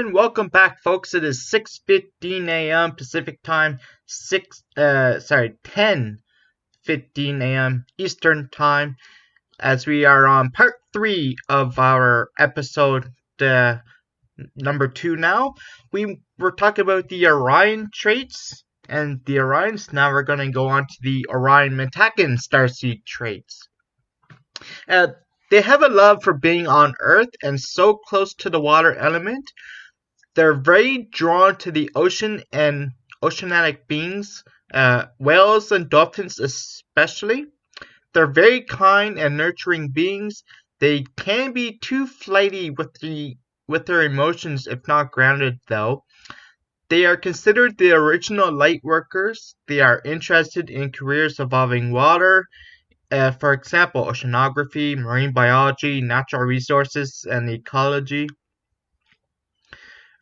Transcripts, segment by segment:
And welcome back, folks. It is 6:15 a.m. Pacific Time, 10:15 a.m. Eastern Time, as we are on part 3 of our episode number 2 now. We were talking about the Orion traits and the Orions. Now we're going to go on to the Orion Mintaken Starseed Traits. They have a love for being on Earth and so close to the water element. They're very drawn to the ocean and oceanic beings, whales and dolphins especially. They're very kind and nurturing beings. They can be too flighty with their emotions if not grounded, though. They are considered the original light workers. They are interested in careers involving water, for example, oceanography, marine biology, natural resources, and ecology.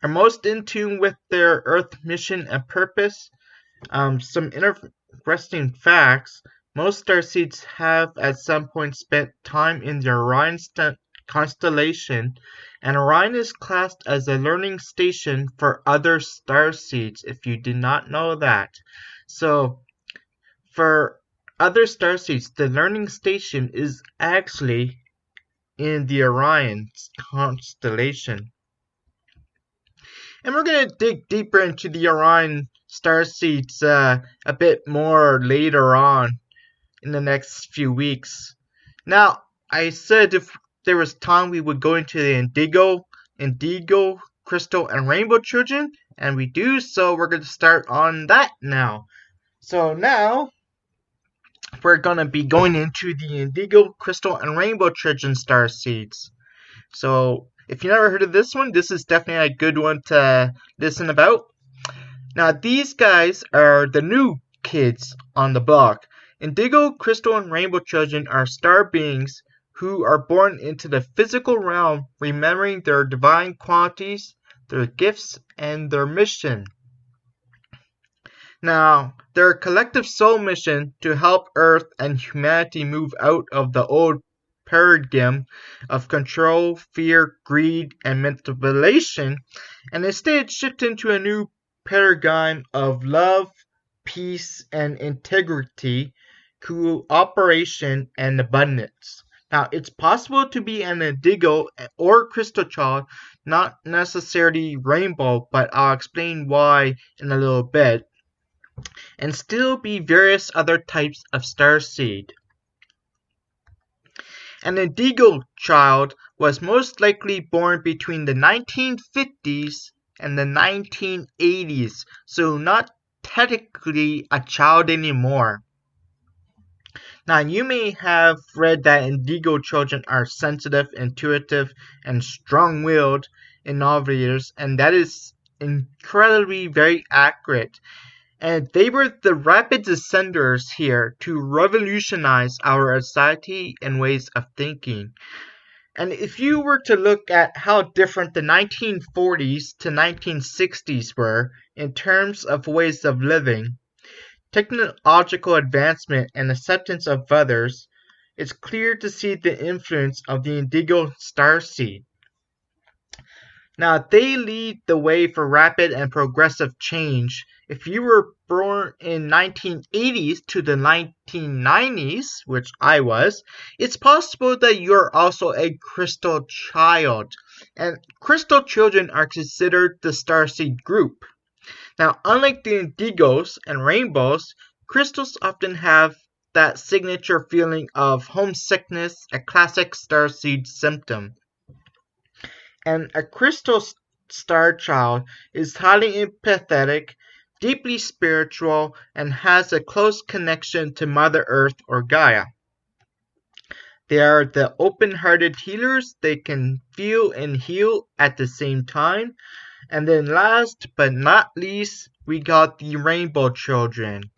Are most in tune with their Earth mission and purpose. Some interesting facts. Most starseeds have at some point spent time in the Orion constellation, and Orion is classed as a learning station for other starseeds, if you did not know that. So, for other starseeds, the learning station is actually in the Orion constellation. And we're going to dig deeper into the Orion starseeds a bit more later on in the next few weeks. Now, I said if there was time we would go into the Indigo, Crystal, and Rainbow Children, and we do, so we're going to start on that now. So now, we're going to be going into the Indigo, Crystal, and Rainbow Children starseeds. So, if you never heard of this one, this is definitely a good one to listen about. Now, these guys are the new kids on the block. Indigo, Crystal, and Rainbow Children are star beings who are born into the physical realm, remembering their divine qualities, their gifts, and their mission. Now, their collective soul mission to help Earth and humanity move out of the old paradigm of control, fear, greed, and manipulation, and instead shift into a new paradigm of love, peace, and integrity, cooperation, and abundance. Now, it's possible to be an Indigo or Crystal child, not necessarily Rainbow, but I'll explain why in a little bit, and still be various other types of starseed. An Indigo child was most likely born between the 1950s and the 1980s, so not technically a child anymore. Now, you may have read that Indigo children are sensitive, intuitive, and strong-willed innovators, and that is incredibly very accurate. And they were the rapid descenders here to revolutionize our society and ways of thinking. And if you were to look at how different the 1940s to 1960s were in terms of ways of living, technological advancement, and acceptance of others, it's clear to see the influence of the Indigo starseed. Now, they lead the way for rapid and progressive change. If you were born in 1980s to the 1990s, which I was, it's possible that you're also a Crystal child. And Crystal children are considered the starseed group. Now, unlike the Indigos and Rainbows, Crystals often have that signature feeling of homesickness, a classic starseed symptom. And a Crystal star child is highly empathetic, deeply spiritual, and has a close connection to Mother Earth or Gaia. They are the open-hearted healers. They can feel and heal at the same time. And then last but not least, we got the Rainbow Children.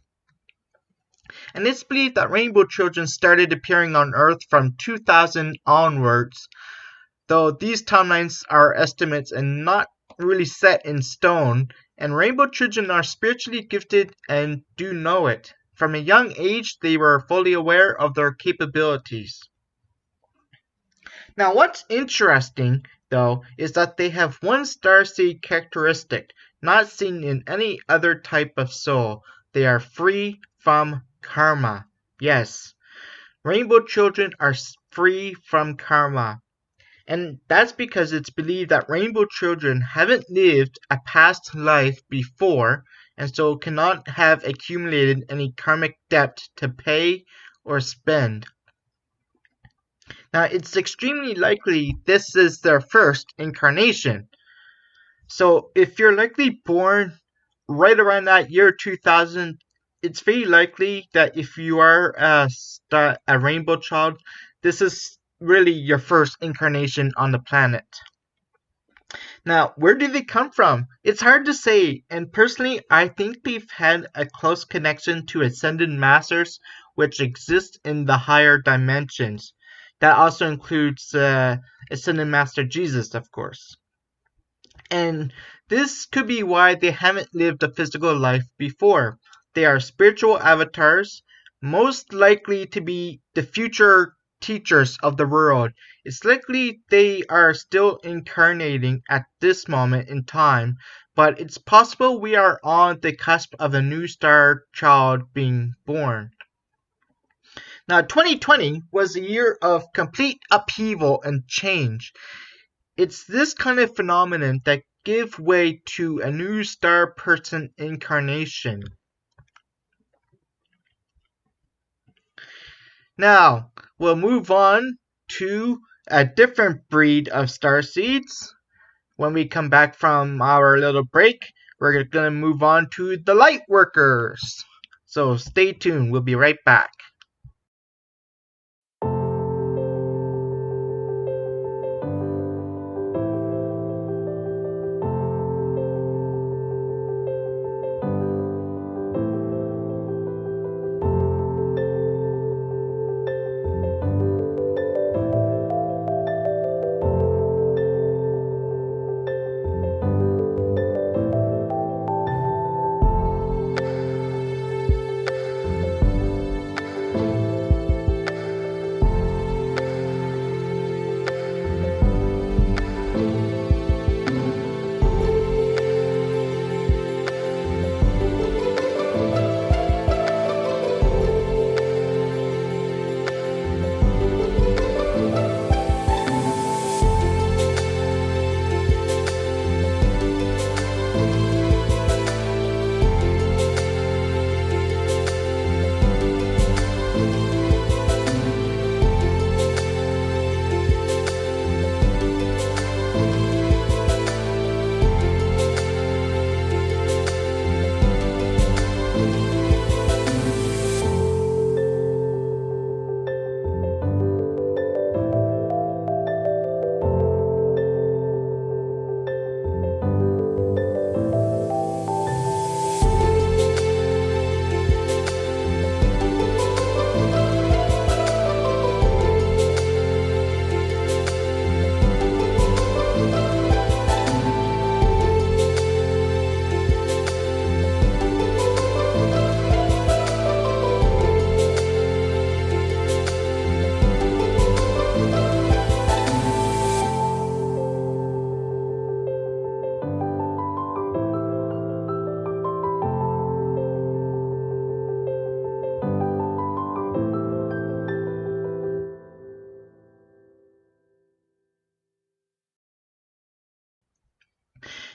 And it's believed that Rainbow Children started appearing on Earth from 2000 onwards, though these timelines are estimates and not really set in stone, and Rainbow Children are spiritually gifted and do know it. From a young age, they were fully aware of their capabilities. Now, what's interesting, though, is that they have one starseed characteristic not seen in any other type of soul. They are free from karma. Yes, rainbow children are free from karma. And that's because it's believed that rainbow children haven't lived a past life before, and so cannot have accumulated any karmic debt to pay or spend. Now, it's extremely likely this is their first incarnation. So, if you're likely born right around that year 2000, it's very likely that if you are a rainbow child, this is really your first incarnation on the planet. Now, where do they come from? It's hard to say, and personally, I think they've had a close connection to ascended masters which exist in the higher dimensions. That also includes ascended master Jesus, of course. And this could be why they haven't lived a physical life before. They are spiritual avatars, most likely to be the future teachers of the world. It's likely they are still incarnating at this moment in time, but it's possible we are on the cusp of a new star child being born. Now, 2020 was a year of complete upheaval and change. It's this kind of phenomenon that gives way to a new star person incarnation. Now, we'll move on to a different breed of starseeds. When we come back from our little break, we're going to move on to the light workers. So stay tuned, we'll be right back.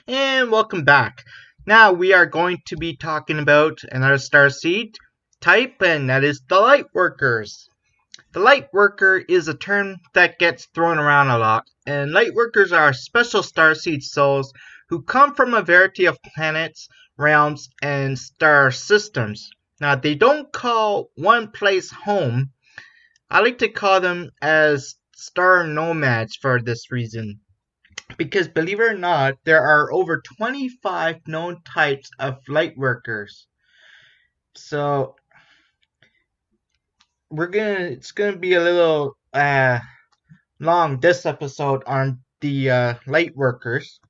And welcome back. Now we are going to be talking about another starseed type, and that is the light workers. The light worker is a term that gets thrown around a lot, and light workers are special starseed souls who come from a variety of planets, realms, and star systems. Now, they don't call one place home. I like to call them as star nomads for this reason. Because believe it or not, there are over 25 known types of light workers. So it's gonna be a little long this episode on the light workers.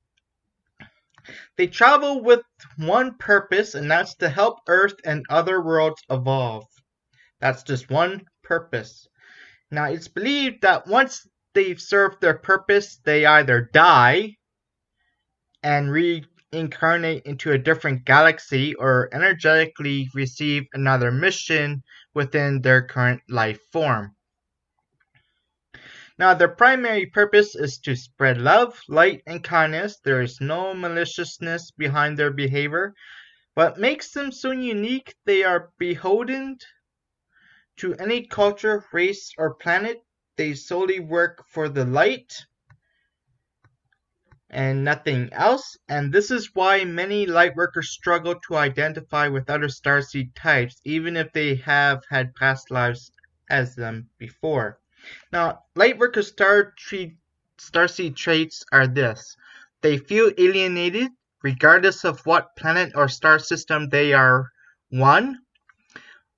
They travel with one purpose, and that's to help Earth and other worlds evolve. That's just one purpose. Now, it's believed that once they've served their purpose, they either die and reincarnate into a different galaxy or energetically receive another mission within their current life form. Now, their primary purpose is to spread love, light, and kindness. There is no maliciousness behind their behavior. What makes them so unique, they are beholden to any culture, race, or planet. They solely work for the light and nothing else, and this is why many lightworkers struggle to identify with other starseed types, even if they have had past lives as them before. Now, lightworker starseed traits are this. They feel alienated, regardless of what planet or star system they are. 1.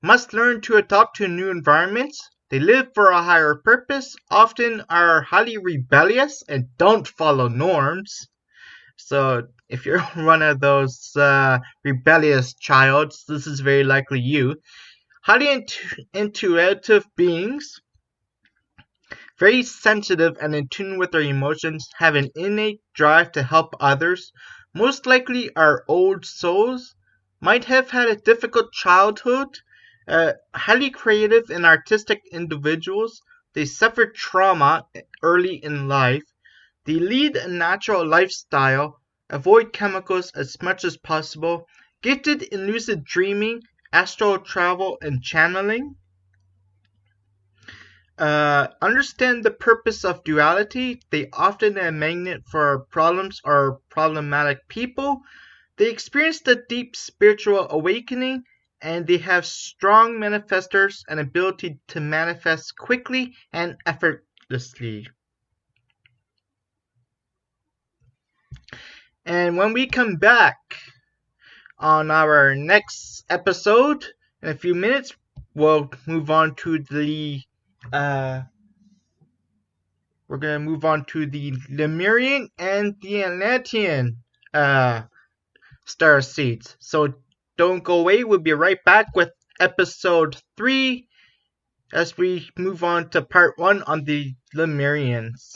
Must learn to adapt to new environments. They live for a higher purpose, often are highly rebellious, and don't follow norms. So if you're one of those rebellious childs, this is very likely you. Highly intuitive beings, very sensitive and in tune with their emotions, have an innate drive to help others, most likely are old souls, might have had a difficult childhood, highly creative and artistic individuals. They suffered trauma early in life. They lead a natural lifestyle, avoid chemicals as much as possible, gifted in lucid dreaming, astral travel, and channeling. Understand the purpose of duality. They often are a magnet for problems or problematic people. They experienced a deep spiritual awakening, and they have strong manifestors and ability to manifest quickly and effortlessly. And when we come back on our next episode, in a few minutes, we'll move on to the Lemurian and the Atlantean star seeds. So don't go away. We'll be right back with episode 3 as we move on to part 1 on the Lemurians.